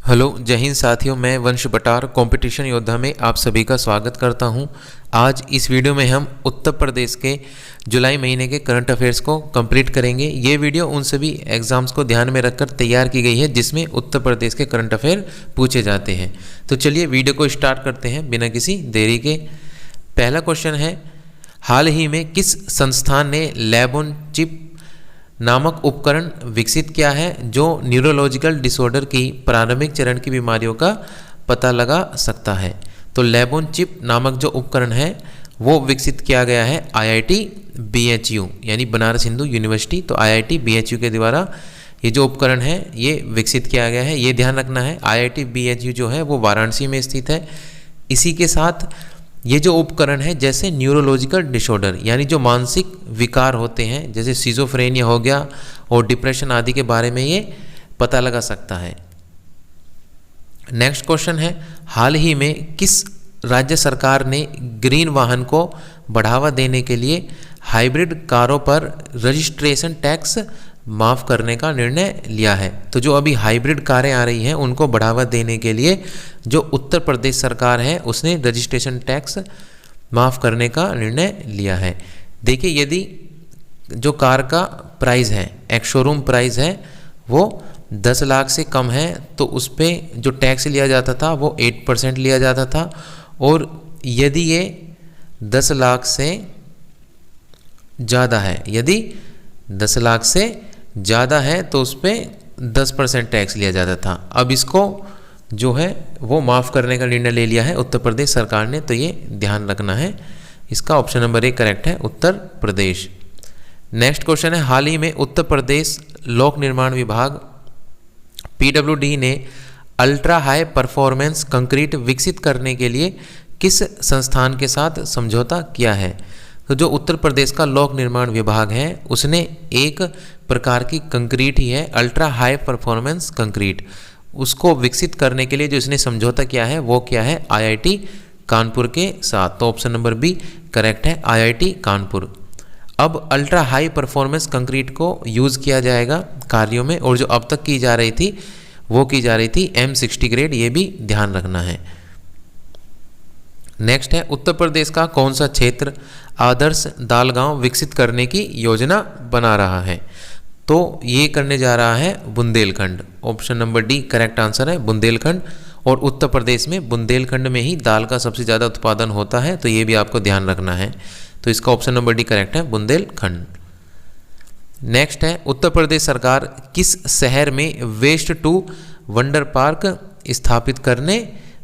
Hello जय हिंद साथियों, मैं वंश बटार कंपटीशन योद्धा में आप सभी का स्वागत करता हूं। आज इस वीडियो में हम उत्तर प्रदेश के जुलाई महीने के करंट अफेयर्स को कंप्लीट करेंगे। ये वीडियो उन सभी एग्जाम्स को ध्यान में रखकर तैयार की गई है जिसमें उत्तर प्रदेश के करंट अफेयर पूछे जाते हैं। तो चलिए वीडियो को स्टार्ट करते हैं बिना किसी देरी के। पहला क्वेश्चन है, हाल ही में किस संस्थान ने लैब ऑन चिप नामक उपकरण विकसित किया है जो न्यूरोलॉजिकल डिसऑर्डर की प्रारंभिक चरण की बीमारियों का पता लगा सकता है। तो लैब ऑन चिप नामक जो उपकरण है वो विकसित किया गया है IIT BHU यानी बनारस हिंदू यूनिवर्सिटी। तो IIT BHU के द्वारा ये जो उपकरण है ये विकसित किया गया है, ये ध्यान रखना है। IIT BHU जो है वो वाराणसी में स्थित है। इसी के साथ ये जो उपकरण है जैसे न्यूरोलॉजिकल डिसऑर्डर यानी जो मानसिक विकार होते हैं जैसे सिजोफ्रेनिया हो गया और डिप्रेशन आदि के बारे में ये पता लगा सकता है। नेक्स्ट क्वेश्चन है, हाल ही में किस राज्य सरकार ने ग्रीन वाहन को बढ़ावा देने के लिए हाइब्रिड कारों पर रजिस्ट्रेशन टैक्स माफ़ करने का निर्णय लिया है। तो जो अभी हाइब्रिड कारें आ रही हैं उनको बढ़ावा देने के लिए जो उत्तर प्रदेश सरकार है उसने रजिस्ट्रेशन टैक्स माफ़ करने का निर्णय लिया है। देखिए, यदि जो कार का प्राइस है, एक शोरूम प्राइस है, वो 10 लाख से कम है तो उस पर जो टैक्स लिया जाता था वो 8% लिया जाता था, और यदि ये 10 लाख से ज़्यादा है, यदि 10 लाख से ज़्यादा है तो उस पर 10% टैक्स लिया जाता था। अब इसको जो है वो माफ़ करने का निर्णय ले लिया है उत्तर प्रदेश सरकार ने। तो ये ध्यान रखना है, इसका ऑप्शन नंबर 1 करेक्ट है, उत्तर प्रदेश। नेक्स्ट क्वेश्चन है, हाल ही में उत्तर प्रदेश लोक निर्माण विभाग PWD ने अल्ट्रा हाई परफॉर्मेंस कंक्रीट विकसित करने के लिए किस संस्थान के साथ समझौता किया है। तो जो उत्तर प्रदेश का लोक निर्माण विभाग है उसने एक प्रकार की कंक्रीट ही है, अल्ट्रा हाई परफॉर्मेंस कंक्रीट, उसको विकसित करने के लिए जो इसने समझौता किया है वो क्या है, IIT कानपुर के साथ। तो ऑप्शन नंबर बी करेक्ट है, IIT कानपुर। अब अल्ट्रा हाई परफॉर्मेंस कंक्रीट को यूज़ किया जाएगा कार्यों में, और जो अब तक की जा रही थी वो की जा रही थी M60 ग्रेड, ये भी ध्यान रखना है। नेक्स्ट है, उत्तर प्रदेश का कौन सा क्षेत्र आदर्श दाल गांव विकसित करने की योजना बना रहा है। तो ये करने जा रहा है Bundelkhand. Option number D correct answer है, बुंदेलखंड। और उत्तर प्रदेश में बुंदेलखंड में ही दाल का सबसे ज़्यादा उत्पादन होता है, तो ये भी आपको ध्यान रखना है। तो इसका ऑप्शन नंबर डी करेक्ट है, बुंदेलखंड। नेक्स्ट है, उत्तर प्रदेश सरकार किस शहर में वेस्ट टू वंडर पार्क स्थापित करने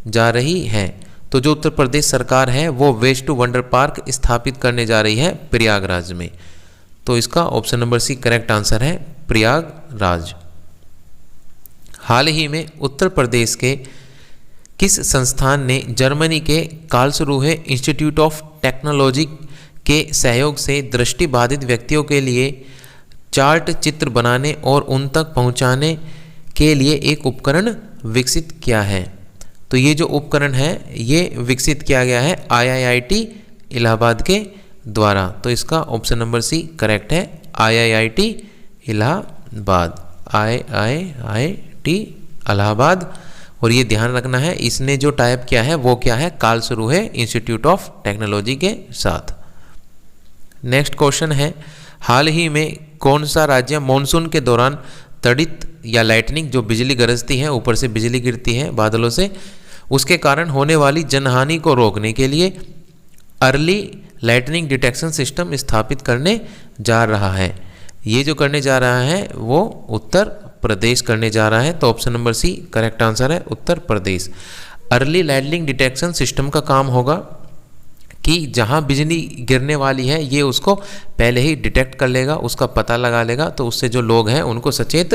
जा रही है। तो जो उत्तर प्रदेश सरकार है वो वेस्ट टू वंडर पार्क स्थापित करने जा रही है प्रयागराज में। तो इसका option number C correct answer है, प्रयागराज। हाल ही में उत्तर प्रदेश के किस संस्थान ने जर्मनी के कार्लसरूहे इंस्टीट्यूट ऑफ टेक्नोलॉजी के सहयोग से दृष्टिबाधित व्यक्तियों के लिए चार्ट चित्र बनाने और उन तक पहुंचाने के लिए एक उपकरण विकसित किया है। तो ये जो उपकरण है ये विकसित किया गया है IIT इलाहाबाद के द्वारा। तो इसका ऑप्शन नंबर सी करेक्ट है, IIT इलाहाबाद, IIT इलाहाबाद। और ये ध्यान रखना है, इसने जो टाइप किया है वो क्या है, कार्लसरूहे इंस्टीट्यूट ऑफ टेक्नोलॉजी के साथ। नेक्स्ट क्वेश्चन है, हाल ही में कौन सा राज्य मॉनसून के दौरान तड़ित या लाइटनिंग, जो बिजली गरजती है, ऊपर से बिजली गिरती है बादलों से, उसके कारण होने वाली जनहानि को रोकने के लिए अर्ली लाइटनिंग डिटेक्शन सिस्टम स्थापित करने जा रहा है। ये जो करने जा रहा है वो उत्तर प्रदेश करने जा रहा है। तो option number C correct answer है, Uttar Pradesh. Early lightning detection system का काम होगा कि जहाँ बिजली गिरने वाली है ये उसको पहले ही डिटेक्ट कर लेगा, उसका पता लगा लेगा, तो उससे जो लोग हैं उनको सचेत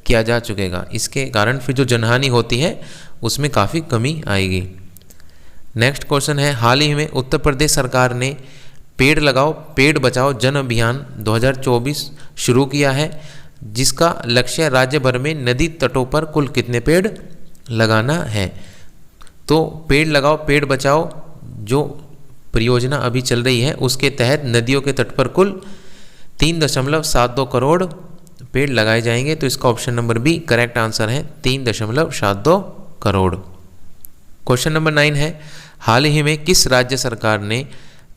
किया जा चुकेगा। इसके कारण फिर जो जनहानि होती है उसमें काफ़ी कमी आएगी। नेक्स्ट क्वेश्चन है, हाल ही में उत्तर प्रदेश सरकार ने पेड़ लगाओ पेड़ बचाओ जन अभियान 2024 शुरू किया है, जिसका लक्ष्य राज्य भर में नदी तटों पर कुल कितने पेड़ लगाना है। तो पेड़ लगाओ पेड़ बचाओ जो परियोजना अभी चल रही है उसके तहत नदियों के तट पर कुल 3.72 करोड़ पेड़ लगाए जाएंगे, तो इसका option number B correct answer है 3.72 करोड़। क्वेश्चन नंबर 9 है, हाल ही में किस राज्य सरकार ने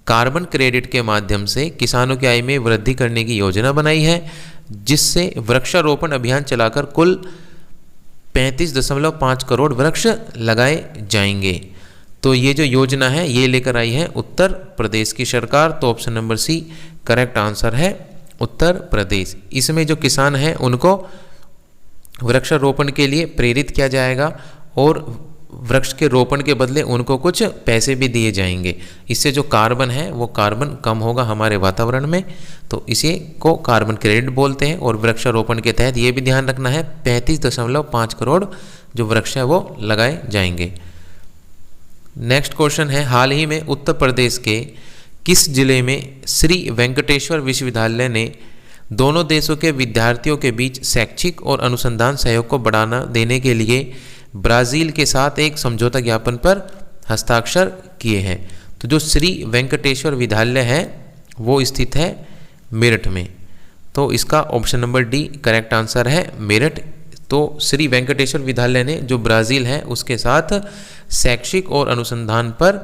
कार्बन क्रेडिट के माध्यम से किसानों की आय में वृद्धि करने की योजना बनाई है, जिससे वृक्षारोपण अभियान चलाकर कुल 35.5 करोड़ वृक्ष लगाए जाएंगे। तो ये जो योजना है ये लेकर आई है उत्तर प्रदेश की सरकार, तो option number C correct answer है उत्तर प्रदेश। इसमें जो किसान हैं उनको वृक्षारोपण के लिए प्रेरित किया जाएगा और वृक्ष के रोपण के बदले उनको कुछ पैसे भी दिए जाएंगे। इससे जो कार्बन है वो कार्बन कम होगा हमारे वातावरण में, तो इसे को कार्बन क्रेडिट बोलते हैं। और वृक्षारोपण के तहत ये भी ध्यान रखना है 35.5 करोड़ जो वृक्ष है वो लगाए जाएंगे। नेक्स्ट क्वेश्चन है, हाल ही में उत्तर प्रदेश के किस जिले में श्री वेंकटेश्वर विश्वविद्यालय ने दोनों देशों के विद्यार्थियों के बीच शैक्षिक और अनुसंधान सहयोग को बढ़ावा देने के लिए ब्राज़ील के साथ एक समझौता ज्ञापन पर हस्ताक्षर किए हैं? तो जो श्री वेंकटेश्वर विद्यालय है वो स्थित है मेरठ में, तो इसका option number D correct answer है मेरठ। तो श्री वेंकटेश्वर विद्यालय ने जो ब्राज़ील है उसके साथ शैक्षिक और अनुसंधान पर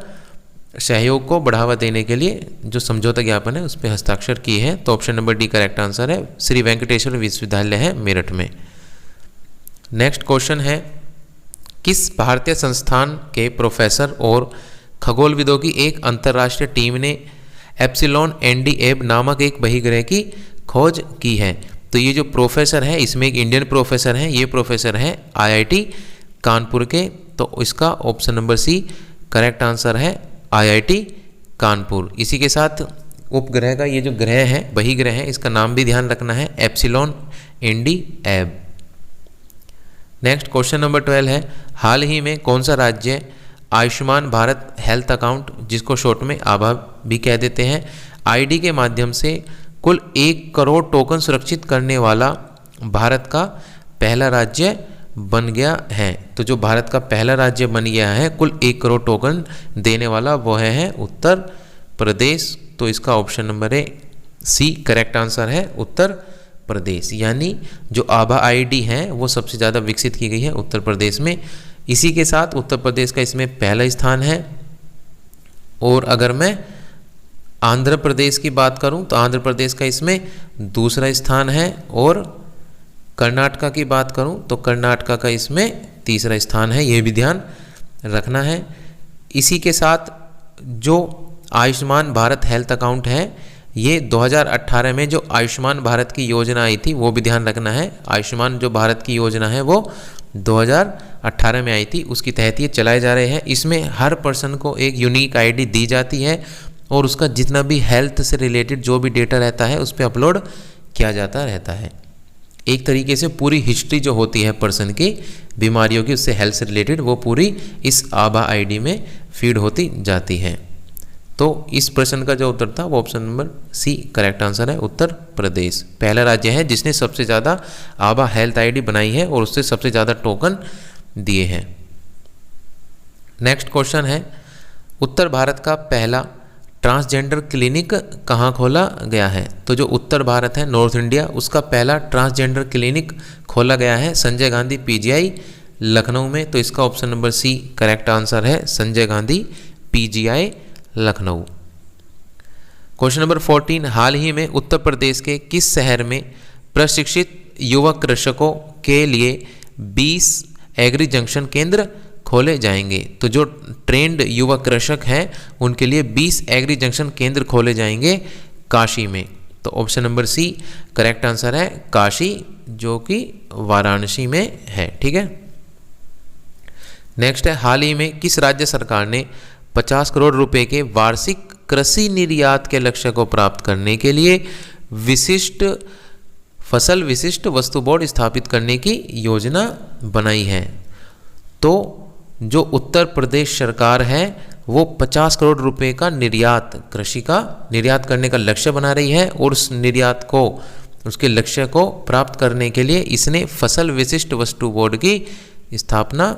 सहयोग को बढ़ावा देने के लिए जो समझौता ज्ञापन है उस पर हस्ताक्षर किए हैं, तो option number D correct answer है। श्री वेंकटेश्वर विश्वविद्यालय है मेरठ में। नेक्स्ट क्वेश्चन है, किस भारतीय संस्थान के प्रोफेसर और खगोलविदों की एक अंतर्राष्ट्रीय टीम ने एप्सिलॉन एनडी नामक एक बहिर्ग्रह की खोज की है? तो ये जो प्रोफेसर है इसमें एक इंडियन प्रोफेसर हैं, ये प्रोफेसर हैं आईआईटी कानपुर के, तो इसका option number C correct answer है आईआईटी कानपुर। इसी के साथ उपग्रह का ये जो ग्रह है बहिर्ग्रह है इसका नाम भी ध्यान रखना है epsilon ND. Next question number 12 है, हाल ही में कौन सा राज्य आयुष्मान भारत हेल्थ अकाउंट, जिसको शॉर्ट में आभा भी कह देते हैं, आईडी के माध्यम से कुल 1 करोड़ टोकन सुरक्षित करने वाला भारत का पहला राज्य बन गया है? तो जो भारत का पहला राज्य बन गया है कुल 1 करोड़ टोकन देने वाला वो है उत्तर प्रदेश, तो इसका ऑप्शन नंबर है सी करेक्ट आंसर है उत्तर प्रदेश। यानी जो आभा आईडी है वो सबसे ज़्यादा विकसित की गई है उत्तर प्रदेश में। इसी के साथ उत्तर प्रदेश का इसमें पहला स्थान है। और अगर मैं आंध्र प्रदेश की बात करूं तो आंध्र प्रदेश का इसमें दूसरा स्थान है, और कर्नाटका की बात करूं तो कर्नाटका का इसमें तीसरा स्थान है, ये भी ध्यान रखना है। इसी के साथ जो आयुष्मान भारत हेल्थ अकाउंट है ये 2018 में जो आयुष्मान भारत की योजना आई थी वो भी ध्यान रखना है। आयुष्मान जो भारत की योजना है वो 2018 में आई थी, उसके तहत ये चलाए जा रहे हैं। इसमें हर पर्सन को एक यूनिक आईडी दी जाती है और उसका जितना भी हेल्थ से रिलेटेड जो भी डेटा रहता है उस पर अपलोड किया जाता रहता है। एक तरीके से पूरी हिस्ट्री जो होती है पर्सन की बीमारियों की उससे हेल्थ से रिलेटेड वो पूरी इस आभा आईडी में फीड होती जाती है। तो इस प्रश्न का जो उत्तर था वो option number C correct answer है उत्तर प्रदेश। पहला राज्य है जिसने सबसे ज़्यादा आभा हेल्थ आईडी बनाई है और उससे सबसे ज़्यादा टोकन दिए हैं। नेक्स्ट क्वेश्चन है, उत्तर भारत का पहला ट्रांसजेंडर क्लिनिक कहाँ खोला गया है? तो जो उत्तर भारत है नॉर्थ इंडिया उसका पहला ट्रांसजेंडर क्लिनिक खोला गया है संजय गांधी पीजीआई लखनऊ में, तो इसका option number C correct answer है Sanjay Gandhi PGI Lucknow. Question number 14, हाल ही में उत्तर प्रदेश के किस शहर में प्रशिक्षित युवा कृषकों के लिए 20 एग्री जंक्शन केंद्र खोले जाएंगे? तो जो ट्रेंड युवा कृषक हैं उनके लिए 20 एग्री जंक्शन केंद्र खोले जाएंगे काशी में, तो option number C correct answer है काशी जो कि वाराणसी में है। ठीक है। नेक्स्ट है, हाल ही में किस राज्य सरकार ने 50 करोड़ रुपए के वार्षिक कृषि निर्यात के लक्ष्य को प्राप्त करने के लिए फसल विशिष्ट वस्तु बोर्ड स्थापित करने की योजना बनाई है? तो जो उत्तर प्रदेश सरकार है वो 50 करोड़ रुपए का निर्यात कृषि का निर्यात करने का लक्ष्य बना रही है, और उस निर्यात को उसके लक्ष्य को प्राप्त करने के लिए इसने फसल विशिष्ट वस्तु बोर्ड की स्थापना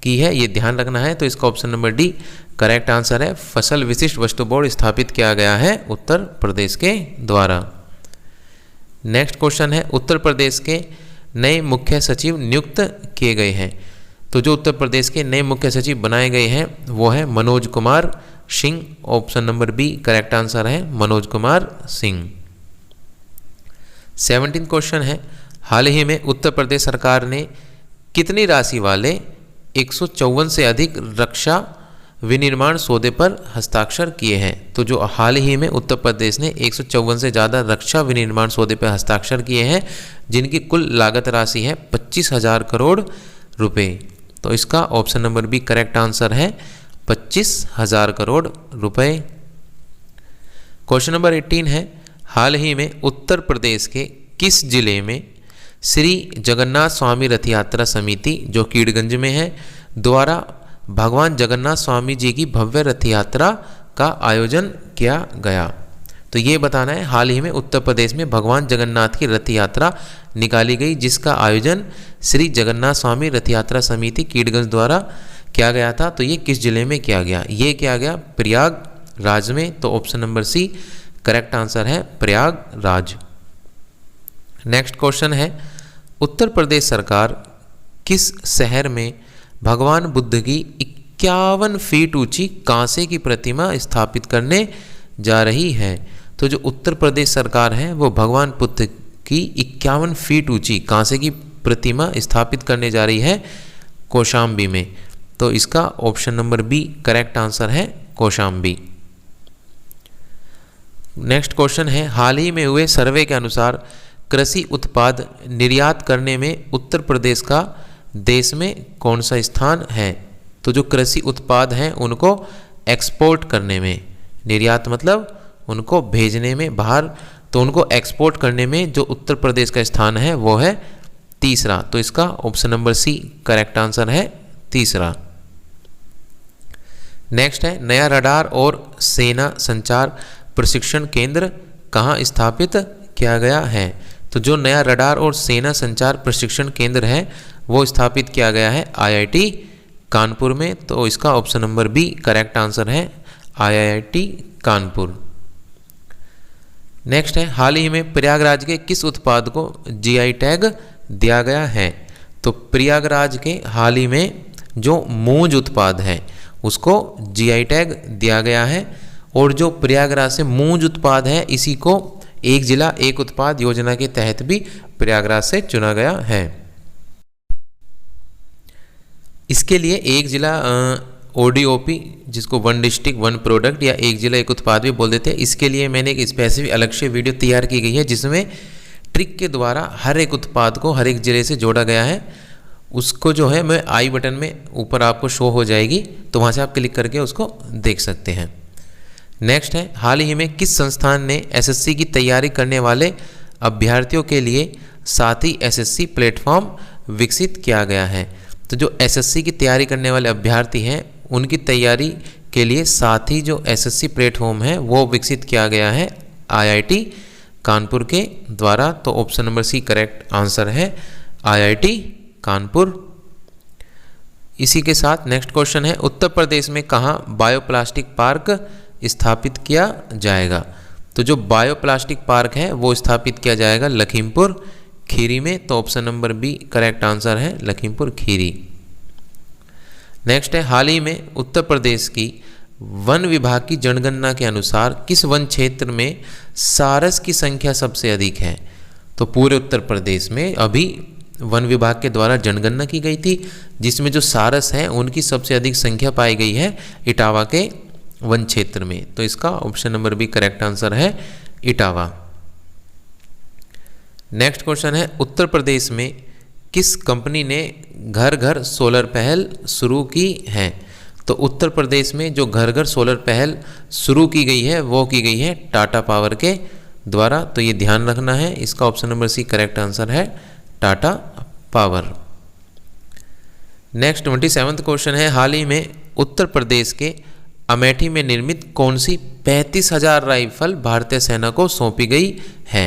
की है, ये ध्यान रखना है। तो इसका option number D correct answer है, फसल विशिष्ट वस्तु बोर्ड स्थापित किया गया है उत्तर प्रदेश के द्वारा। नेक्स्ट क्वेश्चन है उत्तर प्रदेश के नए मुख्य सचिव नियुक्त किए गए हैं। तो जो उत्तर प्रदेश के नए मुख्य सचिव बनाए गए हैं वो है Manoj Kumar Singh. Option number B correct answer है मनोज कुमार सिंह। 17 क्वेश्चन है हाल ही में उत्तर प्रदेश सरकार ने कितनी राशि वाले 154 से अधिक रक्षा विनिर्माण सौदे पर हस्ताक्षर किए हैं। तो जो हाल ही में उत्तर प्रदेश ने 154 से ज़्यादा रक्षा विनिर्माण सौदे पर हस्ताक्षर किए हैं जिनकी कुल लागत राशि है 25,000 करोड़ रुपए। तो इसका option number B correct answer है 25,000 करोड़ रुपए। क्वेश्चन नंबर 18 है हाल ही में उत्तर प्रदेश के किस जिले में श्री जगन्नाथ स्वामी रथ यात्रा समिति जो कीड़गंज में है द्वारा भगवान जगन्नाथ स्वामी जी की भव्य रथ यात्रा का आयोजन किया गया। तो ये बताना है हाल ही में उत्तर प्रदेश में भगवान जगन्नाथ की रथ यात्रा निकाली गई जिसका आयोजन श्री जगन्नाथ स्वामी रथ यात्रा समिति कीड़गंज द्वारा किया गया था। तो ये किस जिले में किया गया? ये किया गया प्रयागराज में। तो option number C correct answer है प्रयागराज। नेक्स्ट क्वेश्चन है उत्तर प्रदेश सरकार किस शहर में भगवान बुद्ध की 51 फीट ऊंची कांसे की प्रतिमा स्थापित करने जा रही है। तो जो उत्तर प्रदेश सरकार है वो भगवान बुद्ध की 51 फीट ऊंची कांसे की प्रतिमा स्थापित करने जा रही है कौशाम्बी में। तो इसका option number B correct answer है कौशाम्बी। नेक्स्ट क्वेश्चन है हाल ही में हुए सर्वे के अनुसार कृषि उत्पाद निर्यात करने में उत्तर प्रदेश का देश में कौन सा स्थान है। तो जो कृषि उत्पाद हैं उनको एक्सपोर्ट करने में, निर्यात मतलब उनको भेजने में बाहर, तो उनको एक्सपोर्ट करने में जो उत्तर प्रदेश का स्थान है वो है तीसरा। तो इसका option number C correct answer है तीसरा। नेक्स्ट है नया रडार और सेना संचार प्रशिक्षण केंद्र कहाँ स्थापित किया गया है। तो जो नया रडार और सेना संचार प्रशिक्षण केंद्र है वो स्थापित किया गया है IIT कानपुर में। तो इसका option number B correct answer है IIT कानपुर। नेक्स्ट है हाल ही में प्रयागराज के किस उत्पाद को GI टैग दिया गया है। तो प्रयागराज के हाल ही में जो मूंज उत्पाद है उसको GI टैग दिया गया है और जो प्रयागराज से मूंज उत्पाद है इसी को एक जिला एक उत्पाद योजना के तहत भी प्रयागराज से चुना गया है। इसके लिए एक जिला ODOP जिसको वन डिस्ट्रिक्ट वन प्रोडक्ट या एक जिला एक उत्पाद भी बोल देते हैं, इसके लिए मैंने एक स्पेसिफिक अलग से वीडियो तैयार की गई है जिसमें ट्रिक के द्वारा हर एक उत्पाद को हर एक जिले से जोड़ा गया है। उसको जो है मैं आई बटन में ऊपर आपको शो हो जाएगी, तो वहाँ से आप क्लिक करके उसको देख सकते हैं। नेक्स्ट है हाल ही में किस संस्थान ने SSC की तैयारी करने वाले अभ्यर्थियों के लिए साथी SSC प्लेटफॉर्म विकसित किया गया है। तो जो SSC की तैयारी करने वाले अभ्यर्थी हैं उनकी तैयारी के लिए साथी जो SSC प्लेटफॉर्म है वो विकसित किया गया है IIT कानपुर के द्वारा। तो option number C correct answer है IIT कानपुर। इसी के साथ नेक्स्ट क्वेश्चन है उत्तर प्रदेश में कहाँ बायोप्लास्टिक पार्क स्थापित किया जाएगा। तो जो बायोप्लास्टिक पार्क है वो स्थापित किया जाएगा लखीमपुर खीरी में। तो option number B correct answer है लखीमपुर खीरी। नेक्स्ट है हाल ही में उत्तर प्रदेश की वन विभाग की जनगणना के अनुसार किस वन क्षेत्र में सारस की संख्या सबसे अधिक है। तो पूरे उत्तर प्रदेश में अभी वन विभाग के द्वारा जनगणना की गई थी जिसमें जो सारस हैं उनकी सबसे अधिक संख्या पाई गई है इटावा के वन क्षेत्र में। तो इसका option number B correct answer है इटावा। नेक्स्ट क्वेश्चन है उत्तर प्रदेश में किस कंपनी ने घर घर सोलर पहल शुरू की है। तो उत्तर प्रदेश में जो घर घर सोलर पहल शुरू की गई है वो की गई है टाटा पावर के द्वारा। तो ये ध्यान रखना है, इसका option number C correct answer है टाटा पावर। नेक्स्ट 27वां क्वेश्चन है हाल ही में उत्तर प्रदेश के अमेठी में निर्मित कौन सी 35,000 राइफल भारतीय सेना को सौंपी गई है।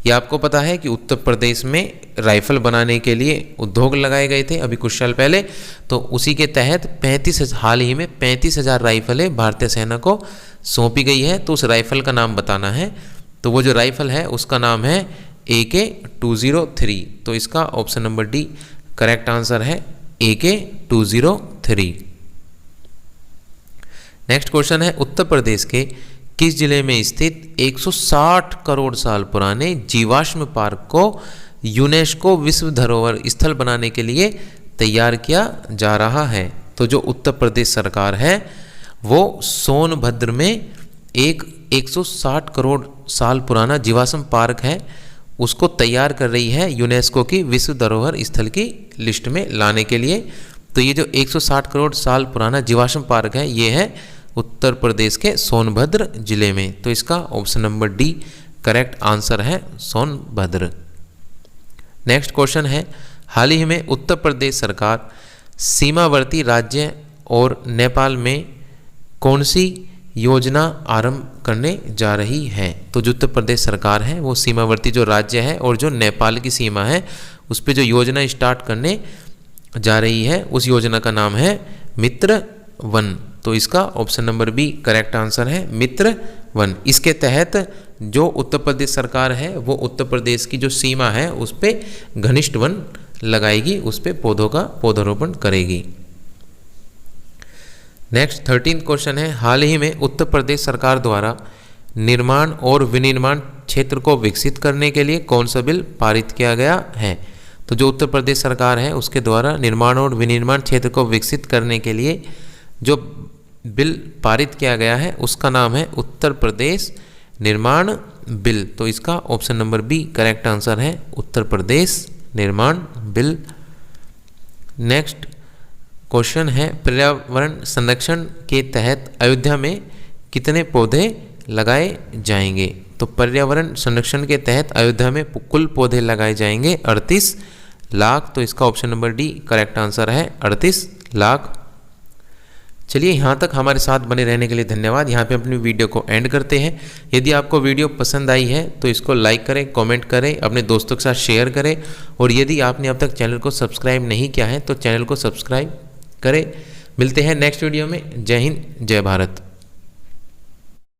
यह आपको पता है कि उत्तर प्रदेश में राइफल बनाने के लिए उद्योग लगाए गए थे अभी कुछ साल पहले, तो उसी के तहत हाल ही में 35,000 राइफलें भारतीय सेना को सौंपी गई है। तो उस राइफल का नाम बताना है। तो वो जो राइफल है उसका नाम है AK203। तो इसका option number D correct answer है AK203। नेक्स्ट क्वेश्चन है उत्तर प्रदेश के किस जिले में स्थित 160 करोड़ साल पुराने जीवाश्म पार्क को यूनेस्को विश्व धरोहर स्थल बनाने के लिए तैयार किया जा रहा है? तो जो उत्तर प्रदेश सरकार है वो सोनभद्र में एक 160 करोड़ साल पुराना जीवाश्म पार्क है, उसको तैयार कर रही है यूनेस्को की विश्व धरोहर स्थल की लिस्ट में लाने के लिए। तो ये जो 160 करोड़ साल पुराना जीवाश्म पार्क है ये है उत्तर प्रदेश के सोनभद्र जिले में। तो इसका option number D correct answer है सोनभद्र। नेक्स्ट क्वेश्चन है हाल ही में उत्तर प्रदेश सरकार सीमावर्ती राज्य और नेपाल में कौन सी योजना आरंभ करने जा रही है? तो जो उत्तर प्रदेश सरकार है वो सीमावर्ती जो राज्य है और जो नेपाल की सीमा है उस पर जो योजना स्टार्ट करने जा रही है उस योजना का नाम है मित्र वन। तो इसका option number B correct answer है मित्र वन। इसके तहत जो उत्तर प्रदेश सरकार है वो उत्तर प्रदेश की जो सीमा है उस पर घनिष्ठ वन लगाएगी, उस पर पौधों का पौधारोपण करेगी। नेक्स्ट 13 क्वेश्चन है हाल ही में उत्तर प्रदेश सरकार द्वारा निर्माण और विनिर्माण क्षेत्र को विकसित करने के लिए कौन सा बिल पारित किया गया है? तो जो उत्तर प्रदेश सरकार है उसके द्वारा निर्माण और विनिर्माण क्षेत्र को विकसित करने के लिए जो बिल पारित किया गया है उसका नाम है उत्तर प्रदेश निर्माण बिल। तो इसका option number B correct answer है उत्तर प्रदेश निर्माण बिल। नेक्स्ट क्वेश्चन है पर्यावरण संरक्षण के तहत अयोध्या में कितने पौधे लगाए जाएंगे? तो पर्यावरण संरक्षण के तहत अयोध्या में कुल पौधे लगाए जाएंगे 38 लाख। तो इसका option number D correct answer है 38 लाख। चलिए यहाँ तक हमारे साथ बने रहने के लिए धन्यवाद। यहाँ पे अपनी वीडियो को एंड करते हैं। यदि आपको वीडियो पसंद आई है तो इसको लाइक करें, कमेंट करें, अपने दोस्तों के साथ शेयर करें और यदि आपने अब तक चैनल को सब्सक्राइब नहीं किया है तो चैनल को सब्सक्राइब करें। मिलते हैं नेक्स्ट वीडियो में। जय हिंद, जय भारत।